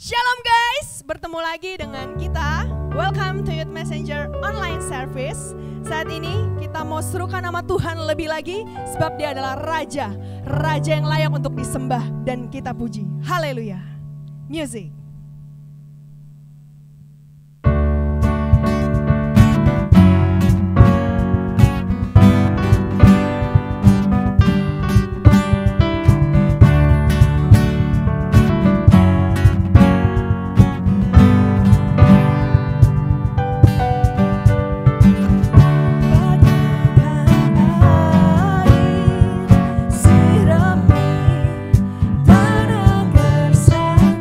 Shalom guys, bertemu lagi dengan kita. Welcome to Youth Messenger Online Service. Saat ini kita mau serukan nama Tuhan lebih lagi, sebab Dia adalah Raja, Raja yang layak untuk disembah dan kita puji. Haleluya. Music. Sirami tanah gersang.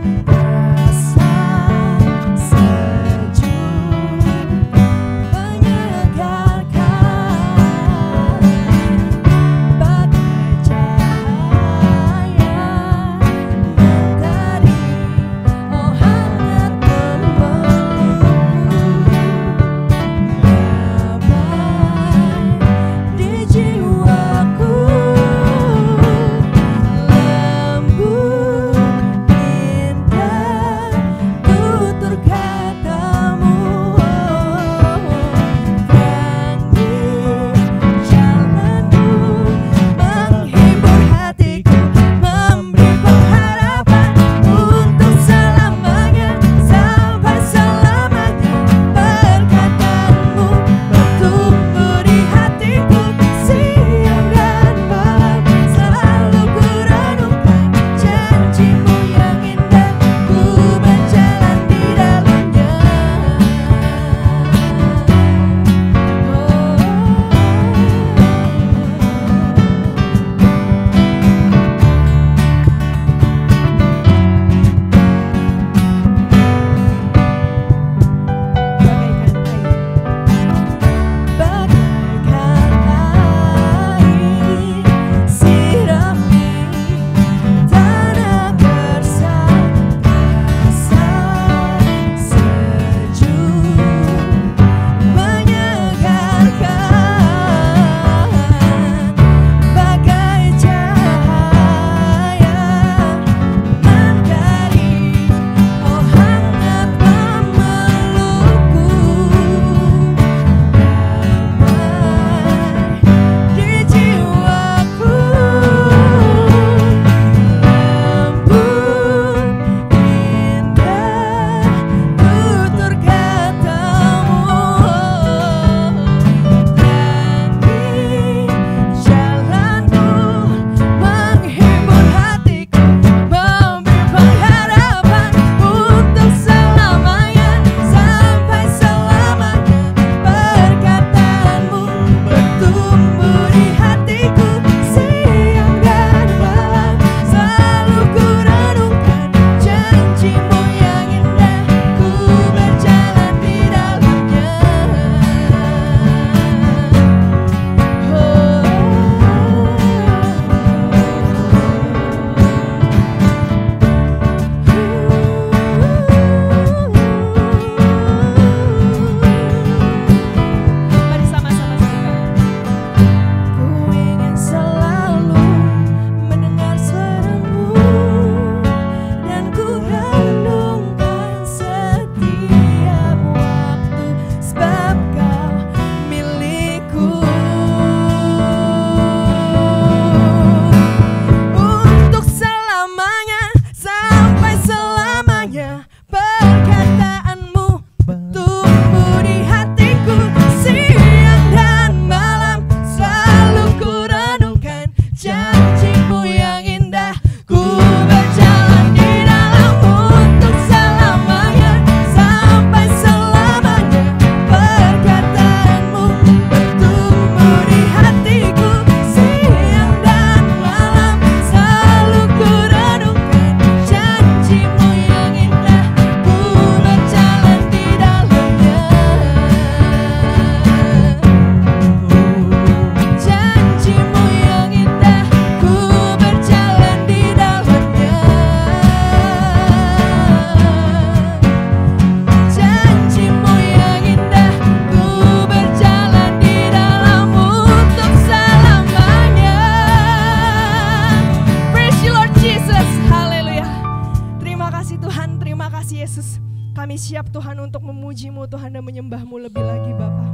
Yesus, kami siap Tuhan untuk memuji-Mu Tuhan dan menyembah-Mu lebih lagi Bapa.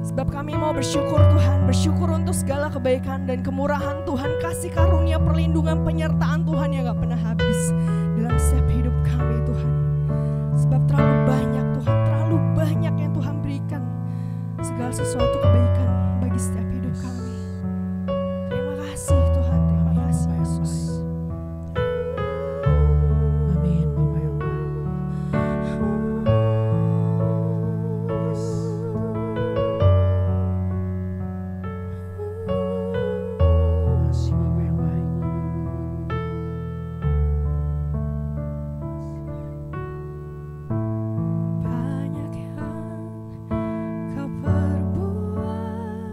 Sebab kami mau bersyukur Tuhan, bersyukur untuk segala kebaikan dan kemurahan Tuhan, kasih karunia, perlindungan, penyertaan Tuhan yang gak pernah habis dalam setiap hidup kami Tuhan. Sebab terlalu banyak Tuhan, terlalu banyak yang Tuhan berikan segala sesuatu kebaikan bagi setiap hidup kami. Terima kasih Tuhan, terima kasih Yesus. Amin Bapak yang baik. Kasih Bapak yang baik. Banyak yang Kau perbuat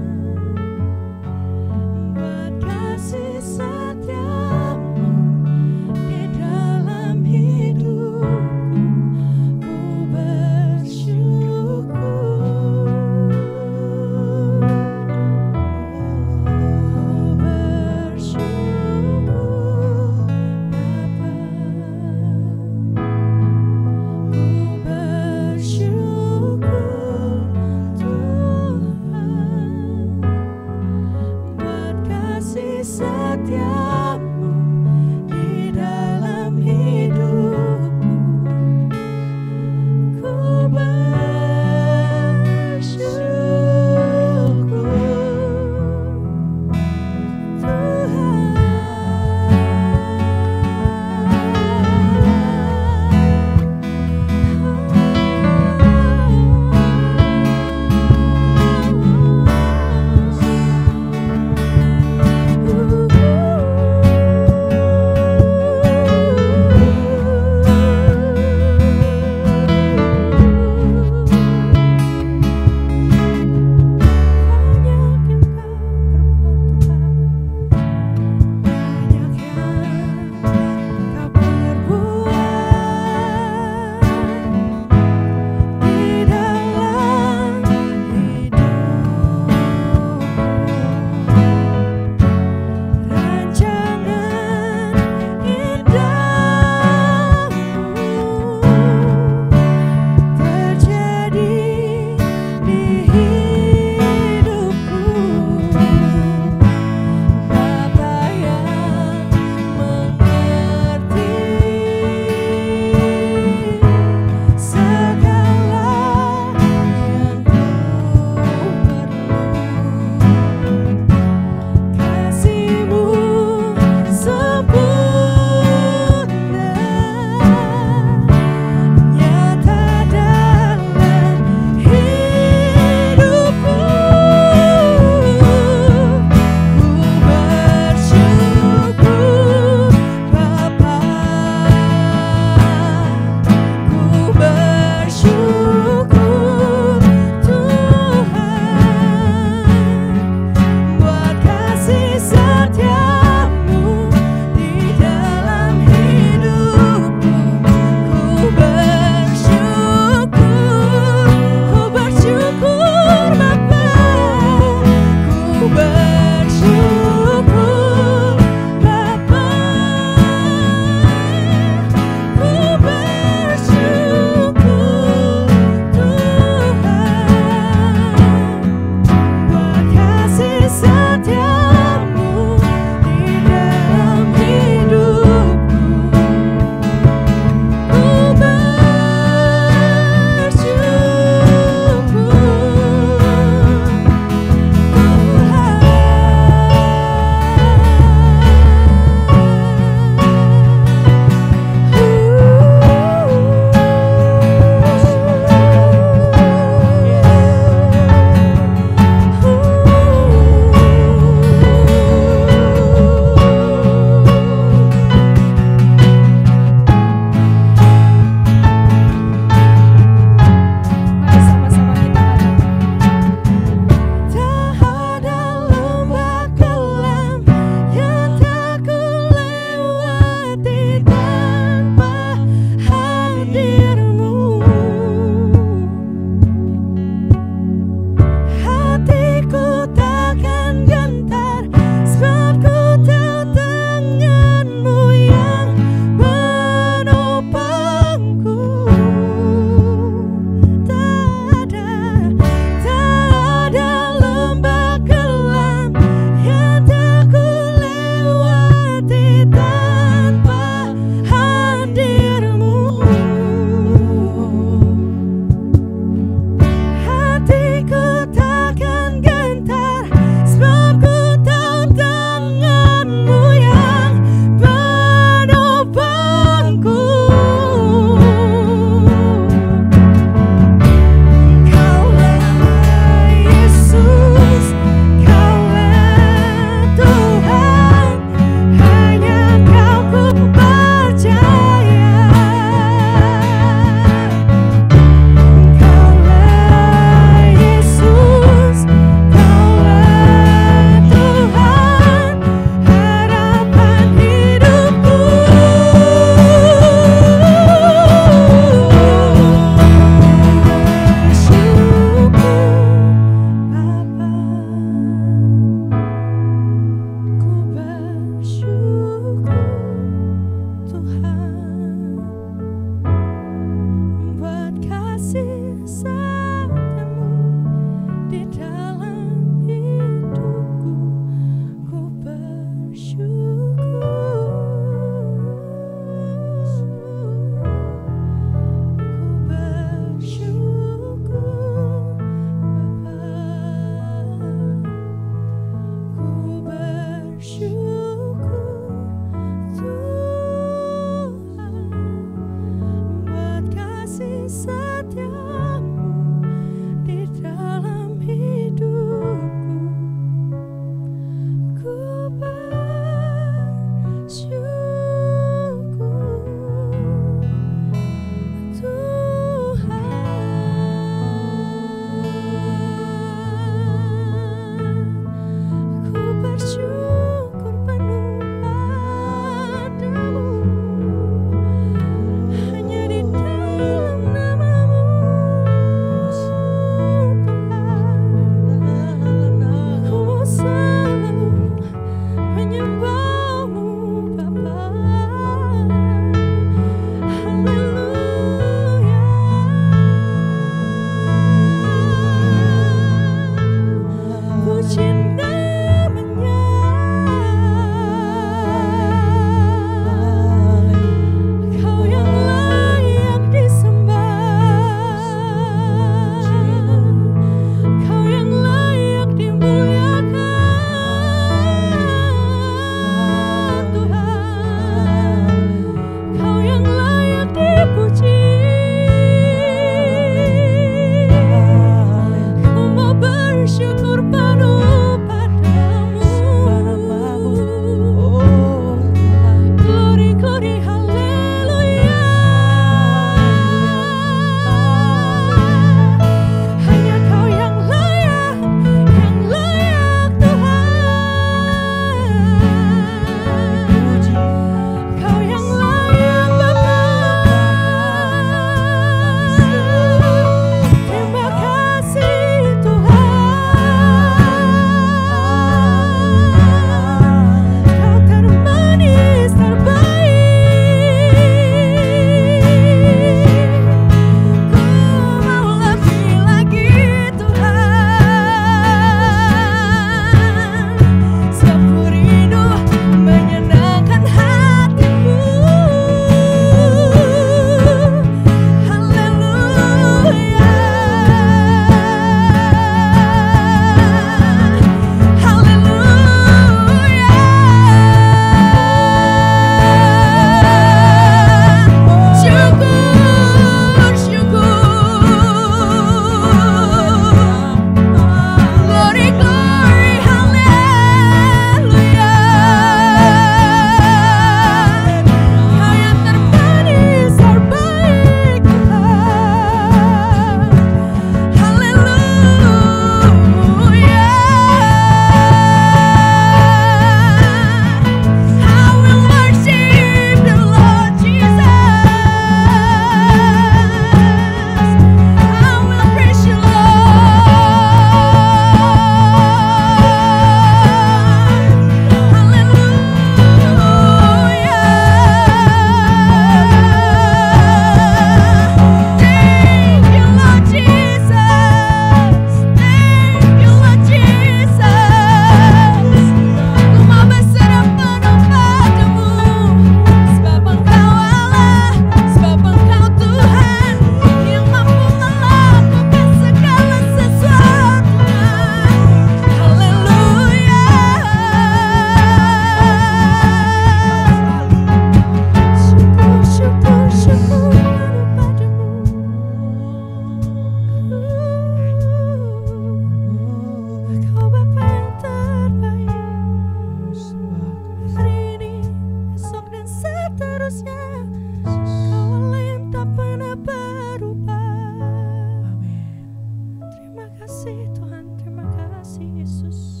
kasih Tuhan, terima kasih Yesus.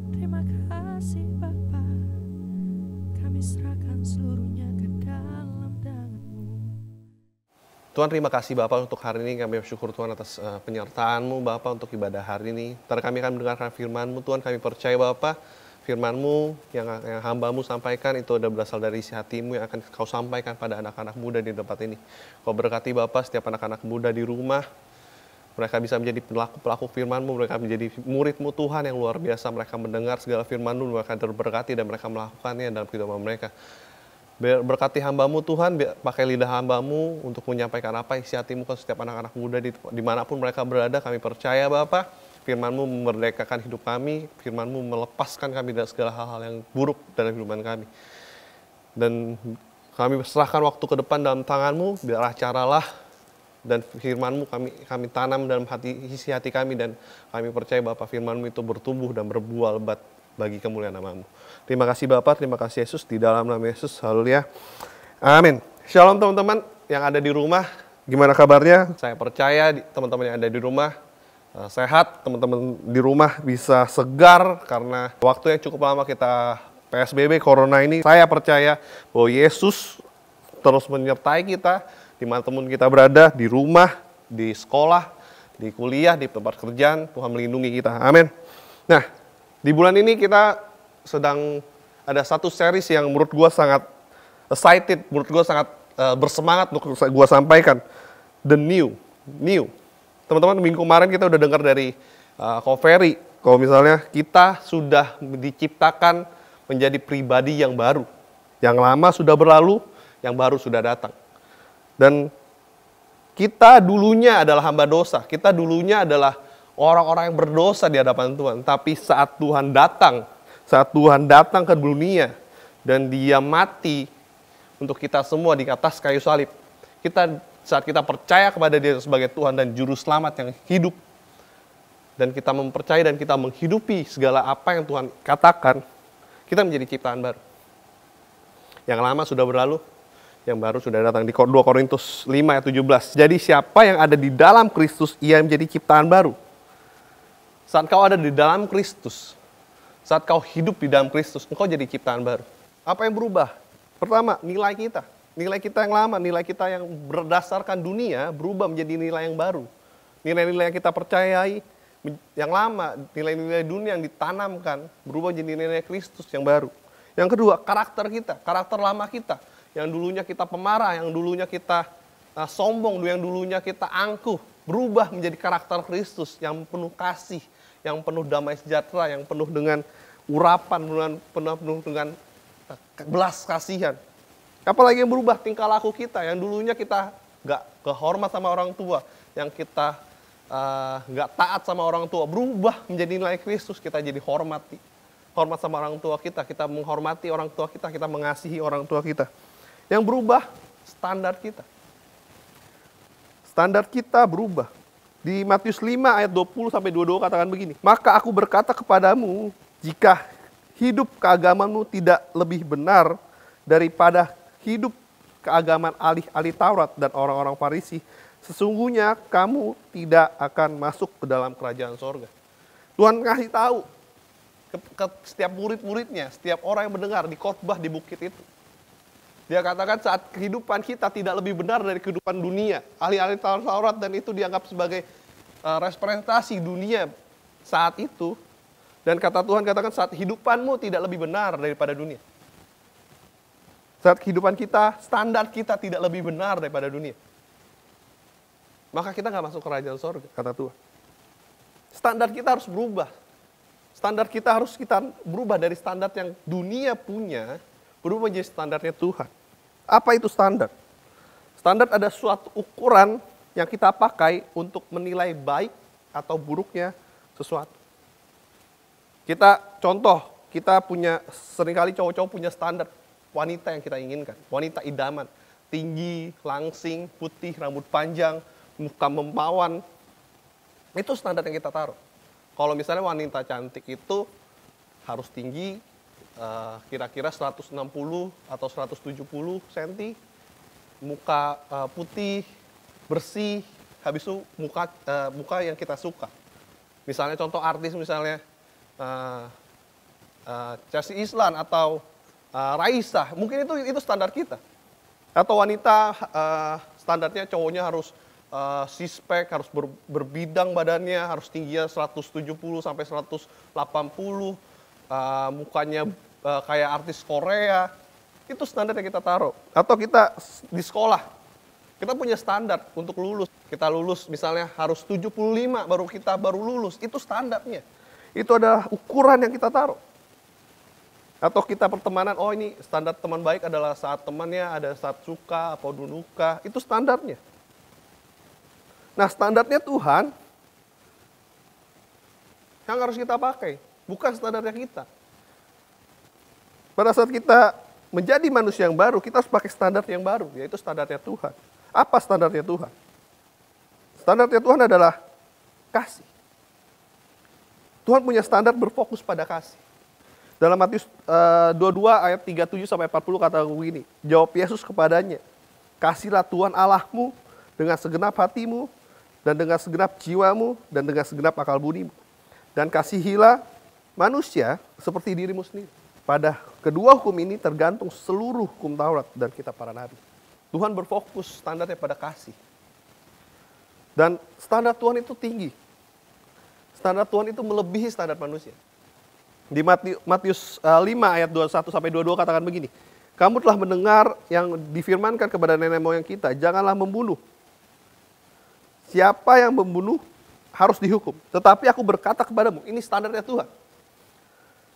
Terima kasih Bapa. Kami serahkan seluruhnya ke dalam tangan-Mu. Tuhan, terima kasih Bapak untuk hari ini. Kami bersyukur Tuhan atas penyertaan-Mu Bapak untuk ibadah hari ini. Ntar kami akan mendengarkan firman-Mu Tuhan. Kami percaya Bapak firman-Mu yang hamba-Mu sampaikan itu ada berasal dari isi hati-Mu yang akan Kau sampaikan pada anak-anak muda di tempat ini. Kau berkati Bapak setiap anak-anak muda di rumah. Mereka bisa menjadi pelaku-pelaku firman-Mu, mereka menjadi murid-Mu Tuhan yang luar biasa. Mereka mendengar segala firman-Mu, mereka terberkati dan mereka melakukannya dalam kehidupan mereka. Berkati hamba-Mu Tuhan, pakai lidah hamba-Mu untuk menyampaikan apa isi hati-Mu ke setiap anak-anak muda dimanapun mereka berada. Kami percaya Bapak, firman-Mu memerdekakan hidup kami, firman-Mu melepaskan kami dari segala hal-hal yang buruk dalam kehidupan kami. Dan kami serahkan waktu ke depan dalam tangan-Mu, biarlah caralah dan firman-Mu kami tanam dalam isi hati kami, dan kami percaya Bapak firman-Mu itu bertumbuh dan berbuah lebat bagi kemuliaan nama-Mu. Terima kasih Bapak, terima kasih Yesus, di dalam nama Yesus, haleluya. Amin. Shalom teman-teman yang ada di rumah, gimana kabarnya? Saya percaya teman-teman yang ada di rumah sehat, teman-teman di rumah bisa segar karena waktu yang cukup lama kita PSBB Corona ini. Saya percaya bahwa Yesus terus menyertai kita dimanapun kita berada, di rumah, di sekolah, di kuliah, di tempat kerjaan. Tuhan melindungi kita, amin. Nah, di bulan ini kita sedang ada satu series yang menurut gue sangat excited, menurut gue sangat bersemangat untuk gue sampaikan. The New. Teman-teman, minggu kemarin kita udah dengar dari Ko Ferry, kalau misalnya kita sudah diciptakan menjadi pribadi yang baru. Yang lama sudah berlalu, yang baru sudah datang. Dan kita dulunya adalah hamba dosa, kita dulunya adalah orang-orang yang berdosa di hadapan Tuhan. Tapi saat Tuhan datang ke dunia dan Dia mati untuk kita semua di atas kayu salib, saat kita percaya kepada Dia sebagai Tuhan dan Juru Selamat yang hidup, dan kita mempercayai dan kita menghidupi segala apa yang Tuhan katakan, kita menjadi ciptaan baru. Yang lama sudah berlalu, yang baru sudah datang. Di 2 Korintus 5 ayat 17. Jadi siapa yang ada di dalam Kristus, ia menjadi ciptaan baru. Saat kau ada di dalam Kristus, saat kau hidup di dalam Kristus, engkau jadi ciptaan baru. Apa yang berubah? Pertama, nilai kita. Nilai kita yang lama, nilai kita yang berdasarkan dunia berubah menjadi nilai yang baru. Nilai-nilai yang kita percayai yang lama, nilai-nilai dunia yang ditanamkan berubah menjadi nilai Kristus yang baru. Yang kedua, karakter kita, karakter lama kita. Yang dulunya kita pemarah, yang dulunya kita sombong, yang dulunya kita angkuh, berubah menjadi karakter Kristus yang penuh kasih, yang penuh damai sejahtera, yang penuh dengan urapan, penuh dengan belas kasihan. Apalagi yang berubah tingkah laku kita, yang dulunya kita gak kehormat sama orang tua, yang kita gak taat sama orang tua, berubah menjadi nilai Kristus, kita jadi hormat sama orang tua kita menghormati orang tua kita mengasihi orang tua kita. Yang berubah, standar kita. Standar kita berubah. Di Matius 5 ayat 20-22 katakan begini. Maka aku berkata kepadamu, jika hidup keagamanmu tidak lebih benar daripada hidup keagaman ahli-ahli Taurat dan orang-orang Farisi, sesungguhnya kamu tidak akan masuk ke dalam kerajaan sorga. Tuhan kasih tahu ke setiap murid-muridnya, setiap orang yang mendengar di khotbah di bukit itu. Dia katakan saat kehidupan kita tidak lebih benar dari kehidupan dunia. Ahli-ahli Taurat dan itu dianggap sebagai representasi dunia saat itu. Dan kata Tuhan katakan saat kehidupanmu tidak lebih benar daripada dunia. Saat kehidupan kita, standar kita tidak lebih benar daripada dunia. Maka kita nggak masuk kerajaan sorga, kata Tuhan. Standar kita harus berubah. Standar kita harus berubah dari standar yang dunia punya, berubah menjadi standarnya Tuhan. Apa itu standar? Standar ada suatu ukuran yang kita pakai untuk menilai baik atau buruknya sesuatu. Kita punya, seringkali cowok-cowok punya standar wanita yang kita inginkan. Wanita idaman, tinggi, langsing, putih, rambut panjang, muka mempawan. Itu standar yang kita taruh. Kalau misalnya wanita cantik itu harus tinggi, kira-kira 160 atau 170 cm, muka putih, bersih, habis itu muka yang kita suka. Misalnya contoh artis misalnya Chelsea Islan atau Raisa, mungkin itu standar kita. Atau wanita standarnya cowoknya harus six-pack, harus berbidang badannya, harus tingginya 170 sampai 180, mukanya kayak artis Korea. Itu standar yang kita taruh. Atau kita di sekolah, kita punya standar untuk lulus. Kita lulus misalnya harus 75 baru lulus, itu standarnya. Itu adalah ukuran yang kita taruh. Atau kita pertemanan, oh ini standar teman baik adalah saat temannya ada saat suka atau duka, itu standarnya. Nah standarnya Tuhan yang harus kita pakai, bukan standarnya kita. Pada saat kita menjadi manusia yang baru, kita harus pakai standar yang baru, yaitu standarnya Tuhan. Apa standarnya Tuhan? Standarnya Tuhan adalah kasih. Tuhan punya standar berfokus pada kasih. Dalam Matius 22 ayat 37 sampai 40 kata begini, jawab Yesus kepadanya, kasihlah Tuhan Allahmu dengan segenap hatimu dan dengan segenap jiwamu dan dengan segenap akal budimu. Dan kasihilah manusia seperti dirimu sendiri. Pada kedua hukum ini tergantung seluruh hukum Taurat dan kitab para nabi. Tuhan berfokus standarnya pada kasih. Dan standar Tuhan itu tinggi. Standar Tuhan itu melebihi standar manusia. Di Matius 5 ayat 21 sampai 22 katakan begini. Kamu telah mendengar yang difirmankan kepada nenek moyang kita, janganlah membunuh. Siapa yang membunuh harus dihukum. Tetapi aku berkata kepadamu, ini standarnya Tuhan.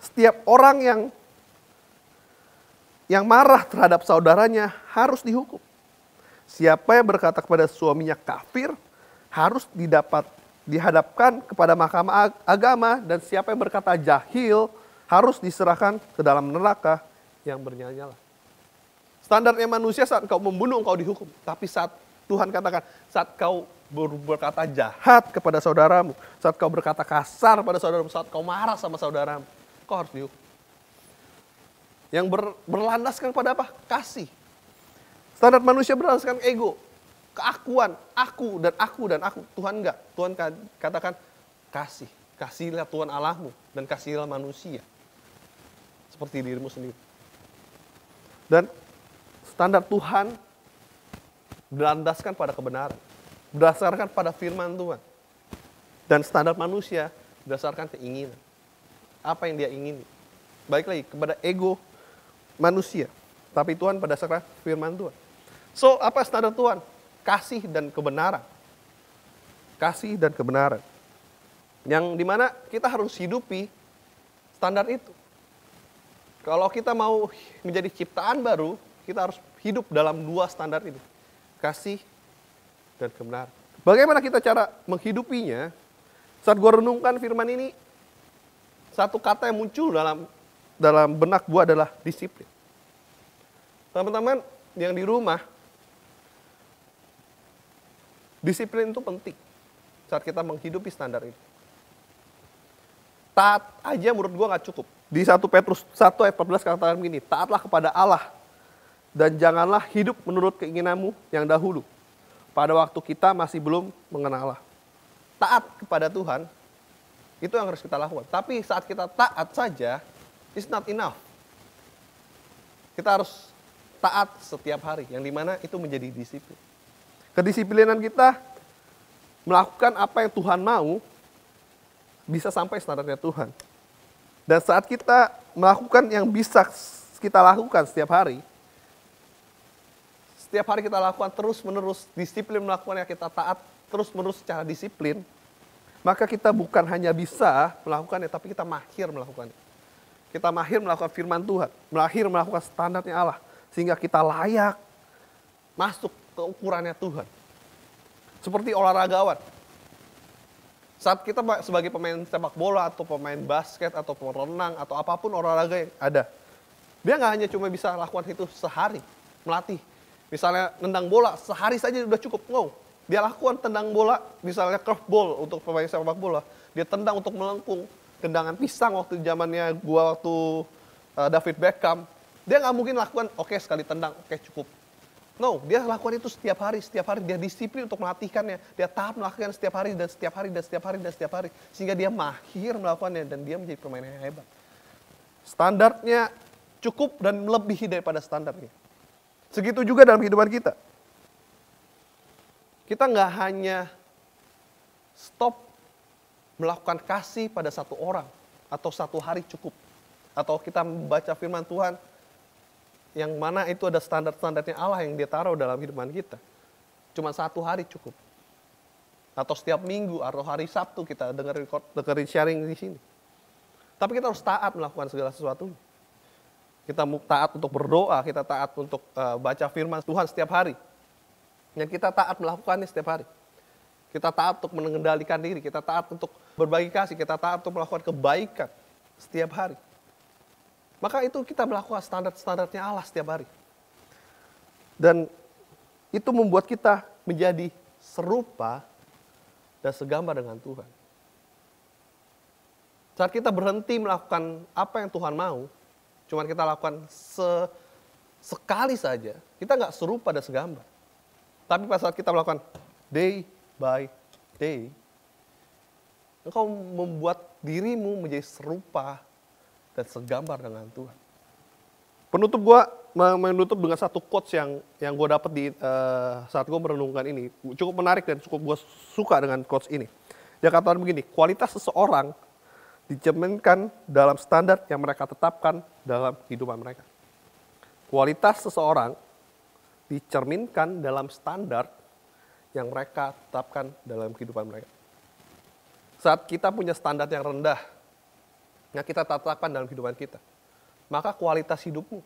Setiap orang yang marah terhadap saudaranya harus dihukum. Siapa yang berkata kepada suaminya kafir harus dihadapkan kepada mahkamah agama, dan siapa yang berkata jahil harus diserahkan ke dalam neraka yang bernyala-nyala. Standarnya manusia saat kau membunuh engkau dihukum, tapi saat Tuhan katakan saat kau berkata jahat kepada saudaramu, saat kau berkata kasar pada saudaramu, saat kau marah sama saudaramu, kau harus dihukum. Yang berlandaskan pada apa? Kasih. Standar manusia berlandaskan ego, keakuan, aku dan aku dan aku. Tuhan enggak. Tuhan katakan kasih. Kasihilah Tuhan Allahmu dan kasihilah manusia. Seperti dirimu sendiri. Dan standar Tuhan berlandaskan pada kebenaran. Berdasarkan pada firman Tuhan. Dan standar manusia berdasarkan keinginan. Apa yang dia ingini. Baik lagi kepada ego manusia. Tapi Tuhan berdasarkan firman Tuhan. So apa standar Tuhan? Kasih dan kebenaran. Kasih dan kebenaran. Yang dimana kita harus hidupi standar itu. Kalau kita mau menjadi ciptaan baru, kita harus hidup dalam dua standar ini. Kasih dan kebenaran. Bagaimana kita cara menghidupinya? Saat gue renungkan firman ini, satu kata yang muncul dalam benak gue adalah disiplin. Teman-teman yang di rumah, disiplin itu penting saat kita menghidupi standar itu. Taat aja menurut gue gak cukup. Di 1 Petrus 1 ayat 14 katakan begini, taatlah kepada Allah dan janganlah hidup menurut keinginanmu yang dahulu. Pada waktu kita masih belum mengenal Allah. Taat kepada Tuhan, itu yang harus kita lakukan. Tapi saat kita taat saja, it's not enough. Kita harus taat setiap hari, yang dimana itu menjadi disiplin. Kedisiplinan kita melakukan apa yang Tuhan mau, bisa sampai standarnya Tuhan. Dan saat kita melakukan yang bisa kita lakukan setiap hari kita lakukan terus-menerus, disiplin melakukan yang kita taat terus-menerus secara disiplin, maka kita bukan hanya bisa melakukannya, tapi kita mahir melakukannya. Kita mahir melakukan firman Tuhan, mahir melakukan standarnya Allah, sehingga kita layak masuk ke ukurannya Tuhan. Seperti olahragawan. Saat kita sebagai pemain sepak bola atau pemain basket atau perenang atau apapun olahraga yang ada, dia nggak hanya cuma bisa lakukan itu sehari, melatih. Misalnya nendang bola, sehari saja sudah cukup. No. Dia lakukan tendang bola, misalnya curveball untuk pemain sepak bola. Dia tendang untuk melengkung, tendangan pisang waktu zamannya waktu David Beckham. Dia nggak mungkin lakukan, oke sekali tendang, oke cukup. No, dia lakukan itu setiap hari dia disiplin untuk melatihkannya, dia taat melakukan setiap hari dan setiap hari dan setiap hari dan setiap hari, sehingga dia mahir melakukannya dan dia menjadi pemain yang hebat. Standarnya cukup dan melebihi daripada standarnya. Segitu juga dalam kehidupan kita. Kita nggak hanya stop melakukan kasih pada satu orang atau satu hari cukup, atau kita membaca firman Tuhan yang mana itu ada standar-standarnya Allah yang dia taruh dalam kehidupan kita. Cuma satu hari cukup. Atau setiap minggu atau hari Sabtu kita dengerin sharing di sini. Tapi kita harus taat melakukan segala sesuatu. Kita taat untuk berdoa, kita taat untuk baca firman Tuhan setiap hari. Dan kita taat melakukannya setiap hari. Kita taat untuk mengendalikan diri, kita taat untuk berbagi kasih, kita taat untuk melakukan kebaikan setiap hari. Maka itu kita melakukan standar-standarnya Allah setiap hari. Dan itu membuat kita menjadi serupa dan segambar dengan Tuhan. Saat kita berhenti melakukan apa yang Tuhan mau, cuma kita lakukan sekali saja, kita nggak serupa dan segambar. Tapi pada saat kita melakukan day by day, engkau membuat dirimu menjadi serupa dan segambar dengan Tuhan. Penutup gue menutup dengan satu quotes yang gue dapat di saat gue merenungkan ini. Cukup menarik dan cukup gue suka dengan quotes ini. Dia katakan begini, kualitas seseorang dicerminkan dalam standar yang mereka tetapkan dalam kehidupan mereka. Kualitas seseorang dicerminkan dalam standar yang mereka tetapkan dalam kehidupan mereka. Saat kita punya standar yang rendah, yang kita tetapkan dalam kehidupan kita, maka kualitas hidupan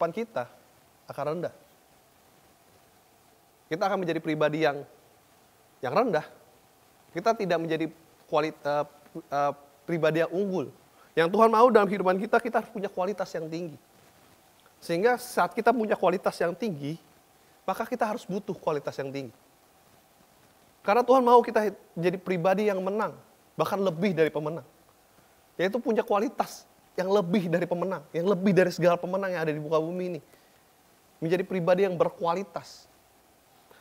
kita akan rendah. Kita akan menjadi pribadi yang rendah. Kita tidak menjadi pribadi yang unggul. Yang Tuhan mau dalam kehidupan kita, kita harus punya kualitas yang tinggi. Sehingga saat kita punya kualitas yang tinggi, maka kita harus butuh kualitas yang tinggi. Karena Tuhan mau kita jadi pribadi yang menang, bahkan lebih dari pemenang. Yaitu punya kualitas yang lebih dari pemenang, yang lebih dari segala pemenang yang ada di muka bumi ini. Menjadi pribadi yang berkualitas.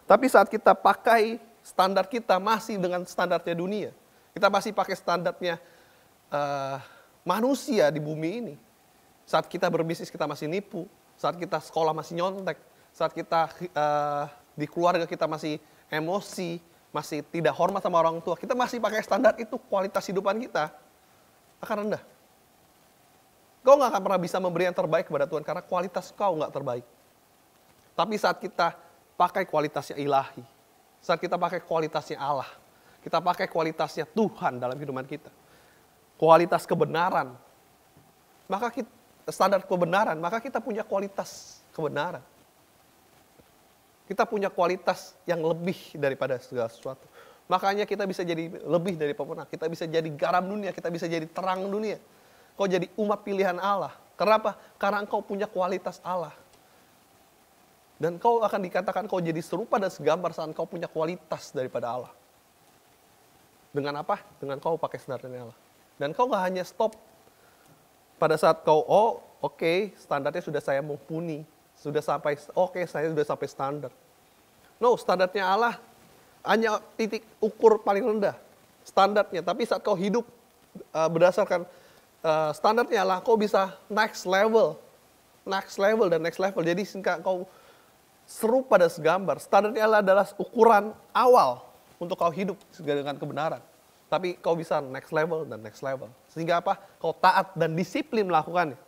Tapi saat kita pakai standar kita masih dengan standarnya dunia, kita masih pakai standarnya manusia di bumi ini. Saat kita berbisnis kita masih nipu, saat kita sekolah masih nyontek, saat kita di keluarga kita masih emosi, masih tidak hormat sama orang tua, kita masih pakai standar itu, kualitas hidupan kita akan rendah. Kau nggak akan pernah bisa memberi yang terbaik kepada Tuhan karena kualitas kau nggak terbaik. Tapi saat kita pakai kualitasnya ilahi, saat kita pakai kualitasnya Allah, kita pakai kualitasnya Tuhan dalam kehidupan kita, kualitas kebenaran, maka standar kebenaran, maka kita punya kualitas kebenaran. Kita punya kualitas yang lebih daripada segala sesuatu. Makanya kita bisa jadi lebih dari pemenang. Kita bisa jadi garam dunia, kita bisa jadi terang dunia. Kau jadi umat pilihan Allah. Kenapa? Karena engkau punya kualitas Allah. Dan kau akan dikatakan kau jadi serupa dan segambar saat kau punya kualitas daripada Allah. Dengan apa? Dengan kau pakai standarnya Allah. Dan kau gak hanya stop pada saat kau, standarnya sudah saya mumpuni. Sudah sampai, saya sudah sampai standar. No, standarnya Allah hanya titik ukur paling rendah. Standarnya, tapi saat kau hidup berdasarkan standarnya Allah, kau bisa next level dan next level. Jadi sehingga kau serupa dan segambar. Standarnya Allah adalah ukuran awal untuk kau hidup dengan kebenaran. Tapi kau bisa next level dan next level. Sehingga apa? Kau taat dan disiplin melakukannya.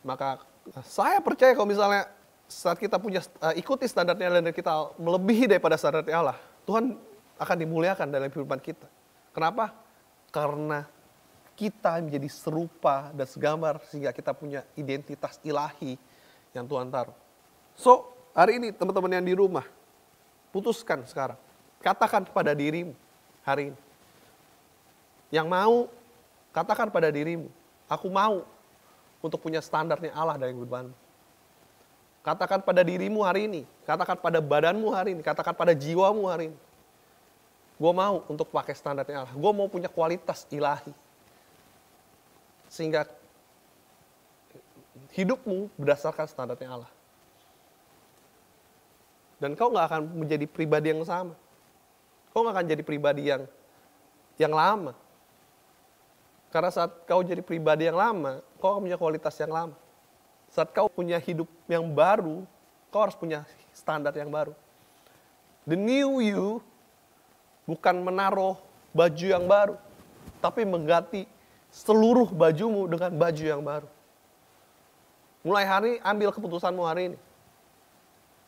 Maka saya percaya kalau misalnya saat kita punya ikuti standarnya Allah dan kita melebihi daripada standarnya Allah, Tuhan akan dimuliakan dalam kehidupan kita. Kenapa? Karena kita menjadi serupa dan segambar sehingga kita punya identitas ilahi yang Tuhan taruh. So, hari ini teman-teman yang di rumah, putuskan sekarang. Katakan kepada dirimu hari ini. Yang mau, katakan pada dirimu, aku mau untuk punya standarnya Allah dalam kehidupanmu. Katakan pada dirimu hari ini, katakan pada badanmu hari ini, katakan pada jiwamu hari ini. Gue mau untuk pakai standarnya Allah. Gue mau punya kualitas ilahi. Sehingga hidupmu berdasarkan standarnya Allah. Dan kau nggak akan menjadi pribadi yang sama. Kau nggak akan jadi pribadi yang lama. Karena saat kau jadi pribadi yang lama, kau akan punya kualitas yang lama. Saat kau punya hidup yang baru, kau harus punya standar yang baru. The new you bukan menaruh baju yang baru, tapi mengganti seluruh bajumu dengan baju yang baru. Mulai hari ini, ambil keputusanmu hari ini.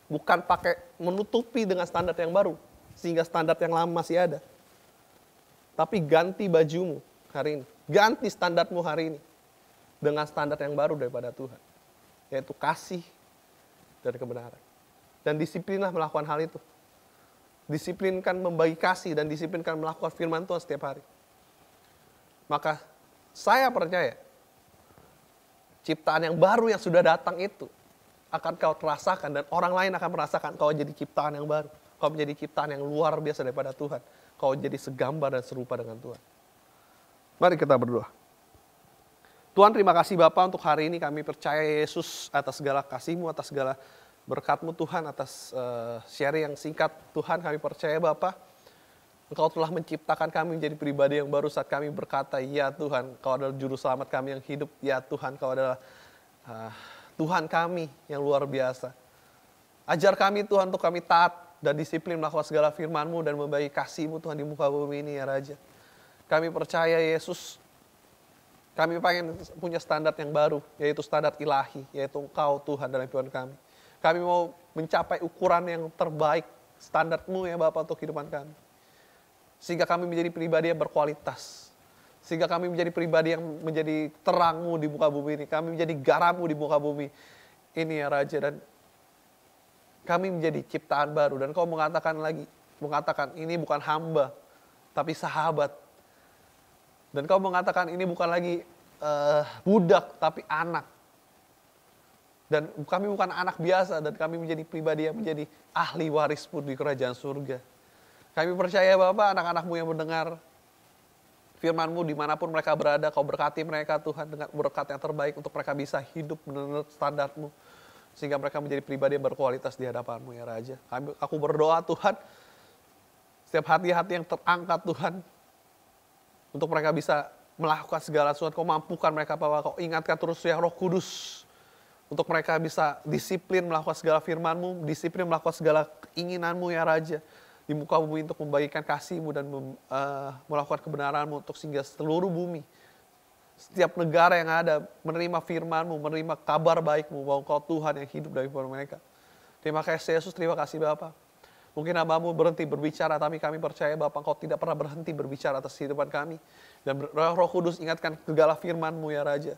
Bukan pakai menutupi dengan standar yang baru, sehingga standar yang lama masih ada. Tapi ganti bajumu hari ini. Ganti standarmu hari ini. Dengan standar yang baru daripada Tuhan. Yaitu kasih dan kebenaran. Dan disiplinlah melakukan hal itu. Disiplinkan membagi kasih dan disiplinkan melakukan firman Tuhan setiap hari. Maka saya percaya ciptaan yang baru yang sudah datang itu akan kau terasakan dan orang lain akan merasakan kau jadi ciptaan yang baru. Kau menjadi ciptaan yang luar biasa daripada Tuhan. Kau jadi segambar dan serupa dengan Tuhan. Mari kita berdoa. Tuhan, terima kasih Bapa untuk hari ini kami percaya Yesus atas segala kasih-Mu, atas segala berkat-Mu Tuhan, atas sharing yang singkat Tuhan kami percaya Bapa. Engkau telah menciptakan kami menjadi pribadi yang baru saat kami berkata, ya Tuhan, Kau adalah juru selamat kami yang hidup. Ya Tuhan, Kau adalah Tuhan kami yang luar biasa. Ajar kami Tuhan untuk kami taat dan disiplin melakukan segala firman-Mu dan membagi kasih-Mu Tuhan di muka bumi ini ya Raja. Kami percaya Yesus, kami pengen punya standar yang baru, yaitu standar ilahi, yaitu Engkau Tuhan dalam kehidupan kami. Kami mau mencapai ukuran yang terbaik, standar-Mu ya Bapak untuk kehidupan kami. Sehingga kami menjadi pribadi yang berkualitas. Sehingga kami menjadi pribadi yang menjadi terang-Mu di muka bumi ini. Kami menjadi garam-Mu di muka bumi ini ya Raja. Dan kami menjadi ciptaan baru. Dan Kau mengatakan ini bukan hamba, tapi sahabat. Dan Kau mengatakan ini bukan lagi budak, tapi anak. Dan kami bukan anak biasa, dan kami menjadi pribadi yang menjadi ahli waris-Mu di kerajaan surga. Kami percaya Bapak, anak-anak-Mu yang mendengar firman-Mu dimanapun mereka berada, Kau berkati mereka Tuhan dengan berkat yang terbaik untuk mereka bisa hidup menurut standar-Mu. Sehingga mereka menjadi pribadi yang berkualitas di hadapan-Mu ya Raja. Aku berdoa Tuhan, setiap hati-hati yang terangkat Tuhan, untuk mereka bisa melakukan segala sesuatu, Kau mampukan mereka bahwa Kau ingatkan terus ya Roh Kudus. Untuk mereka bisa disiplin melakukan segala firman-Mu, disiplin melakukan segala keinginan-Mu ya Raja. Di muka bumi untuk membagikan kasih-Mu dan melakukan kebenaran-Mu untuk sehingga seluruh bumi. Setiap negara yang ada menerima firman-Mu, menerima kabar baik-Mu bahwa Kau Tuhan yang hidup dari mereka. Terima kasih Yesus, terima kasih Bapa. Mungkin hamba-Mu berhenti berbicara, tapi kami percaya Bapa Kau tidak pernah berhenti berbicara atas kehidupan kami. Dan Roh Kudus ingatkan segala firman-Mu ya Raja.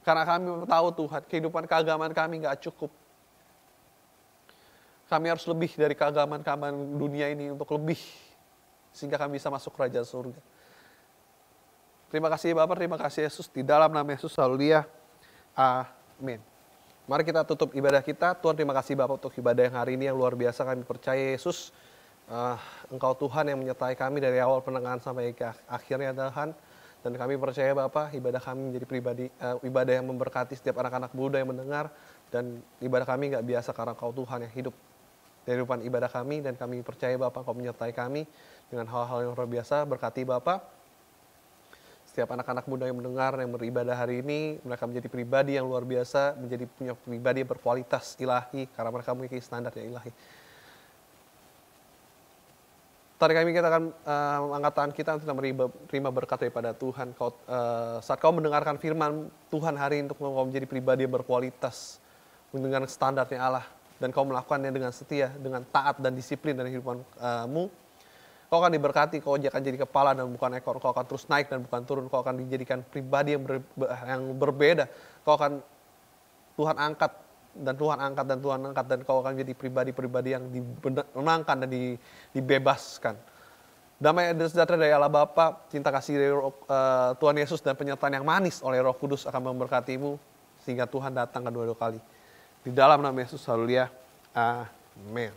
Karena kami tahu Tuhan, kehidupan keagamaan kami gak cukup. Kami harus lebih dari keagamaan dunia ini untuk lebih. Sehingga kami bisa masuk kerajaan surga. Terima kasih Bapak, terima kasih Yesus. Di dalam nama Yesus, haleluya. Amin. Mari kita tutup ibadah kita. Tuhan terima kasih Bapak untuk ibadah yang hari ini yang luar biasa. Kami percaya Yesus, Engkau Tuhan yang menyertai kami dari awal pendengaran sampai ke akhirnya Tuhan. Dan kami percaya Bapak, ibadah kami menjadi ibadah yang memberkati setiap anak-anak muda yang mendengar. Dan ibadah kami gak biasa karena Engkau Tuhan yang hidup dari depan ibadah kami. Dan kami percaya Bapak, Engkau menyertai kami dengan hal-hal yang luar biasa. Berkati Bapak. Setiap anak-anak muda yang mendengar, yang beribadah hari ini, mereka menjadi pribadi yang luar biasa, menjadi punya pribadi yang berkualitas ilahi, karena mereka memiliki standar yang ilahi. Tadi kami kita akan angkat tangan kita untuk menerima berkat daripada Tuhan. Saat kau mendengarkan firman Tuhan hari ini untuk kau menjadi pribadi yang berkualitas, dengan standarnya Allah, dan kau melakukannya dengan setia, dengan taat dan disiplin dalam kehidupanmu, kau akan diberkati, kau akan jadi kepala dan bukan ekor, kau akan terus naik dan bukan turun, kau akan dijadikan pribadi yang berbeda, kau akan Tuhan angkat dan Tuhan angkat dan kau akan jadi pribadi-pribadi yang dimenangkan dan dibebaskan. Damai dan sejahtera dari Allah Bapa, cinta kasih dari Tuhan Yesus dan penyertaan yang manis oleh Roh Kudus akan memberkatimu sehingga Tuhan datang kedua-dua kali. Di dalam nama Yesus, haleluya. Amin.